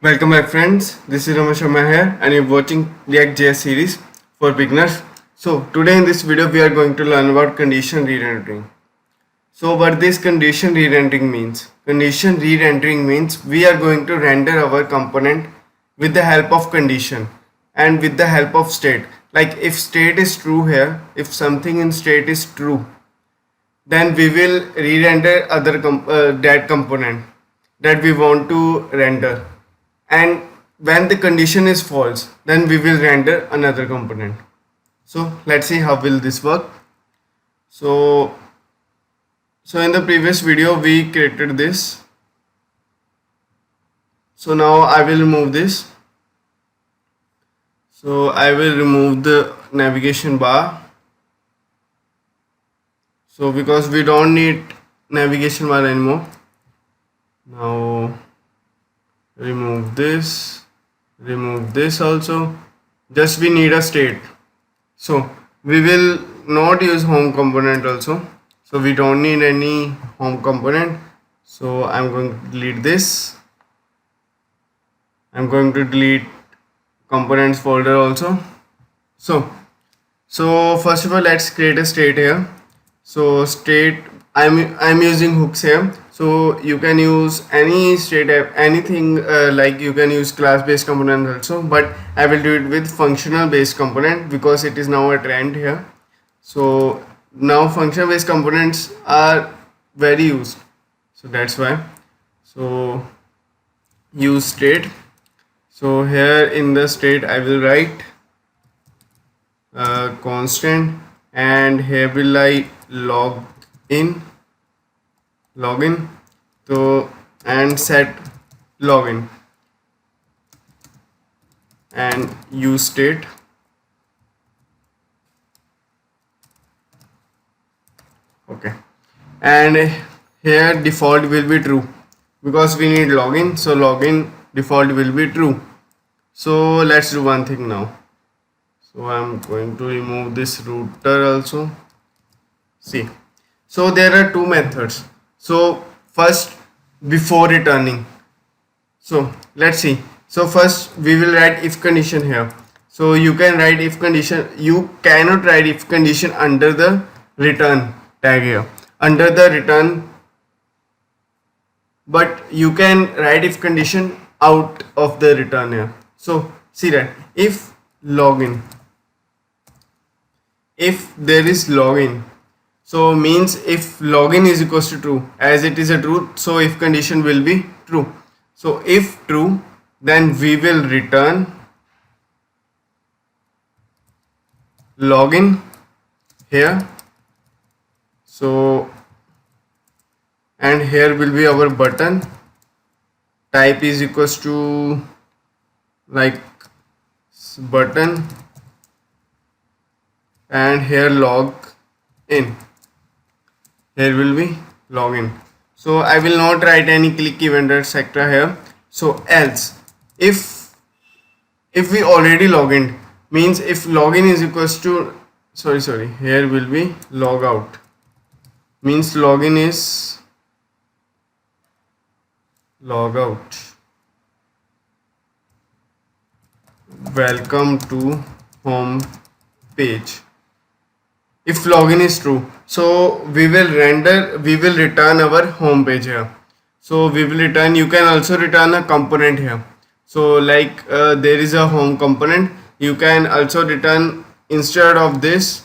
Welcome my friends, this is Ramesh Sharma here and you're watching React.js series for beginners. So today in this video we are going to learn about condition re-rendering. So what this condition re-rendering means? Condition re-rendering means we are going to render our component with the help of condition and with the help of state. Like if state is true here, if something in state is true, then we will re-render that component that we want to render, and when the condition is false then we will render another component. So let's see how will this work. So in the previous video we created this, so now I will remove this. So I will remove the navigation bar, so because we don't need navigation bar anymore. Now remove this also. Just we need a state, so we will not use home component also, so we don't need any home component. So I'm going to delete this. I'm going to delete components folder also. So first of all let's create a state here. So state, I'm using hooks here, so you can use any state anything, like you can use class based component also, but I will do it with functional based component because it is now a trend here. So now function based components are very used, so that's why. So use state. So here in the state I will write constant, and here will I login, so and set login and use state. Okay, and here default will be true because we need login, so login default will be true. So let's do one thing now. So I'm going to remove this router also. See, so there are two methods. So first, before returning, so let's see. So first we will write if condition here. So you can write if condition, you cannot write if condition under the return tag here, under the return, but you can write if condition out of the return here. So see that if login, if there is login, so means if login is equals to true, as it is a true, so if condition will be true. So if true, then we will return login here. So and here will be our button, type is equals to like button, and here log in, here will be login. So I will not write any click event etc here. So else, if we already logged in, means if login is equals to sorry, here will be log out, means login is log out, welcome to home page. If login is true, so we will return our home page here. So we will return, you can also return a component here. So like there is a home component, you can also return, instead of this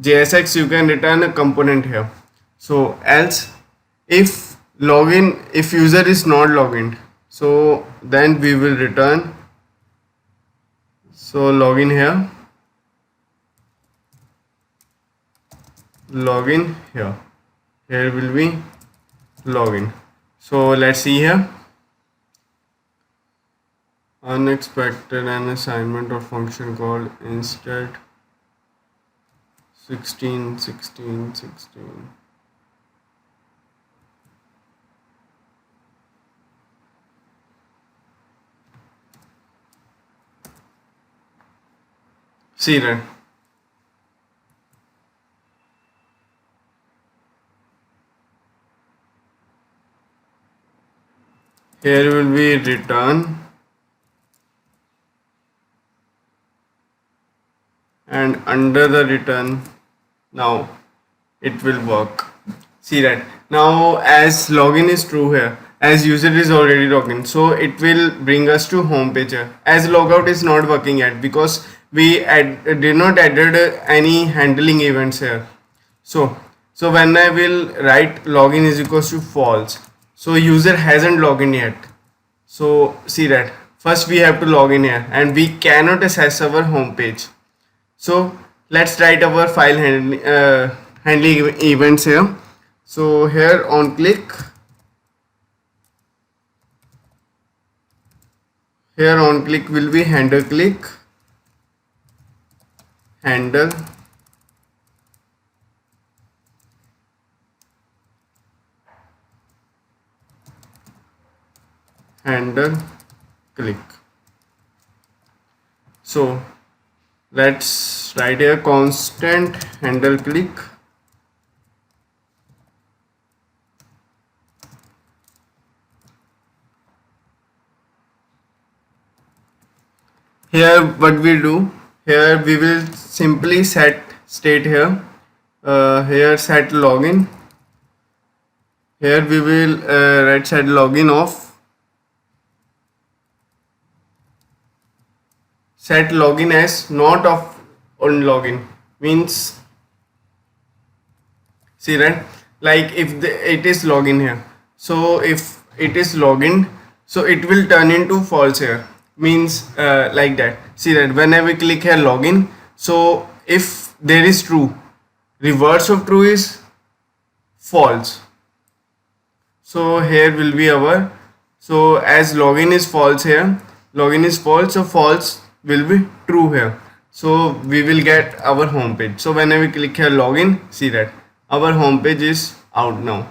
JSX you can return a component here. So else, if login, if user is not logged in, so then we will return, so login here, login here, here will be login. So let's see here, unexpected an assignment of function called instead 16. See that, here will be return, and under the return, now it will work. See that now, as login is true here, as user is already logged in, so it will bring us to home page here. As logout is not working yet because we did not added any handling events here. So when I will write login is equals to false, so user hasn't logged in yet. So see that first we have to log in here, and we cannot access our home page. So let's write our file handling events here. So here on click, here on click will be handle click, handle, handle click. So let's write here constant handle click. Here what we do, here we will simply set state here, here set login, here we will write set login off, set login as not off on login, means see that like if it is login here, so if it is login, so it will turn into false here, means like that. See that whenever we click here login, so if there is true, reverse of true is false. So here will be our, so as login is false here, login is false, so false will be true here, so we will get our home page. So whenever we click here login, see that our home page is out now.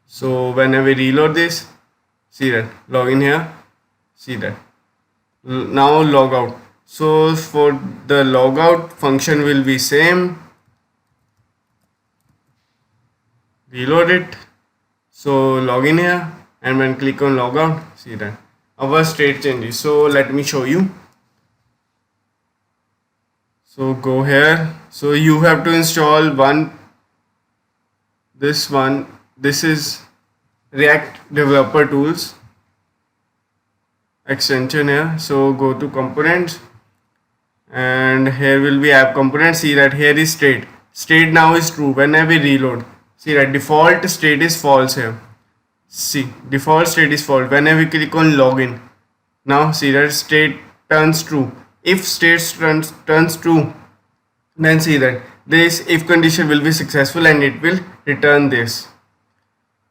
So whenever we reload this, see that login here, see that now log out. So for the logout function will be same, reload it, so login here, and when click on logout, see that our state changes. So let me show you. So go here, so you have to install this is React Developer Tools extension here. So go to components, and here will be app component. See that here is state now is true. Whenever we reload, see that default state is false here. See, default state is false. Whenever we click on login, now see that state turns true. If state turns true, then see that this if condition will be successful and it will return this.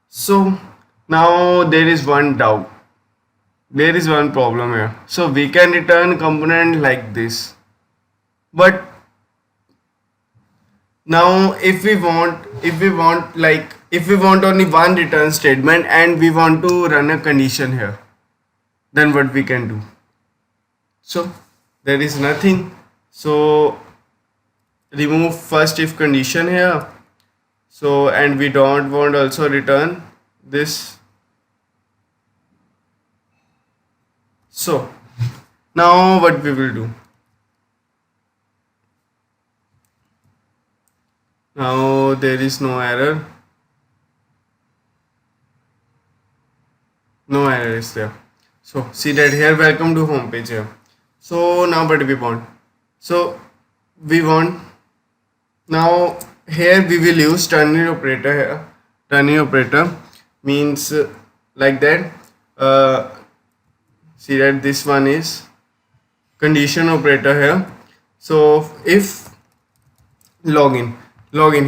So now there is one doubt, there is one problem here. So we can return component like this, but now if we want only one return statement and we want to run a condition here, then what we can do? So there is nothing. So remove first if condition here. So and we don't want also return this. So now what we will do? Now there is no error. No error is there. So see that here welcome to home page here. So now what we want? So we want now here we will use ternary operator here. Ternary operator means like that. See that this one is condition operator here. So if login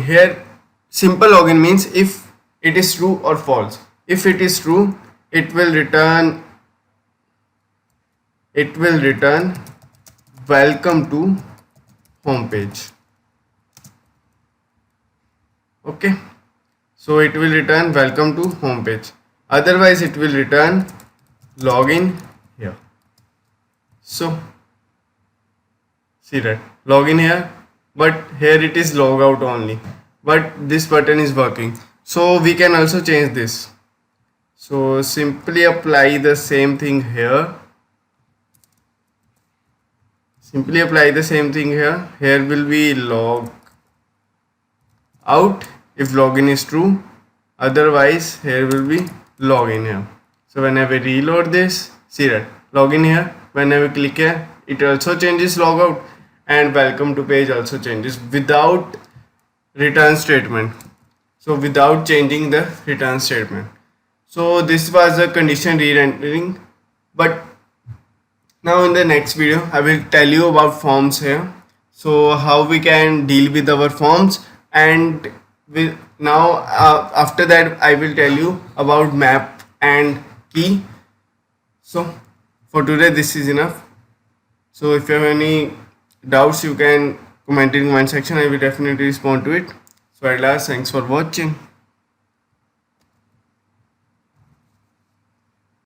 here, simple login means if it is true or false. If it is true, it will return welcome to home page. Okay, so it will return welcome to home page. Otherwise it will return login here. So see that login here, but here it is log out only, but this button is working. So we can also change this. So simply apply the same thing here. Here will be log out if login is true, otherwise here will be login here. So whenever we reload this, see that login here, whenever we click here it also changes logout, and welcome to page also changes without return statement, so without changing the return statement. So this was a condition re-rendering. But now in the next video I will tell you about forms here, so how we can deal with our forms, and now after that I will tell you about map and key. So for today this is enough. So if you have any doubts you can comment in comment section, I will definitely respond to it. So at last, thanks for watching.